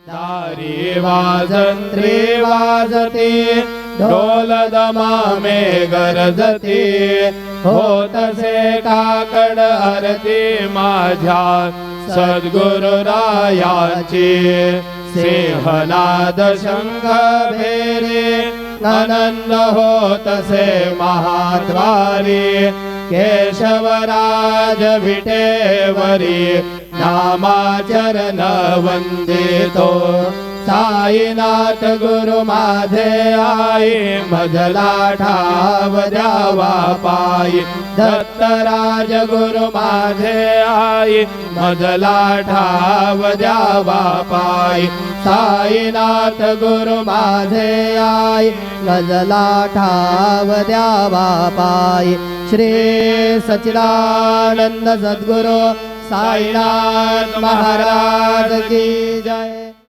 दारी वाजंत्री वाजती ढोल दमामे गरजती होतसे काकड आरती माझ्या सद्गुरुरायाची सिंहनाद शंख भेरी आनंद होतसे महाद्वारी केशवराज विटेवरी नामाचरण वंदितो साईनाथ गुरु माझे आई मजला ठाव द्यावा पायी दत्तराज गुरु माझे आई मजला ठाव द्यावा पायी साईनाथ गुरु माझे आई मजला ठाव द्यावा पायी श्री सच्चिदानंद सद्गुरु साईनाथ महाराज की जय।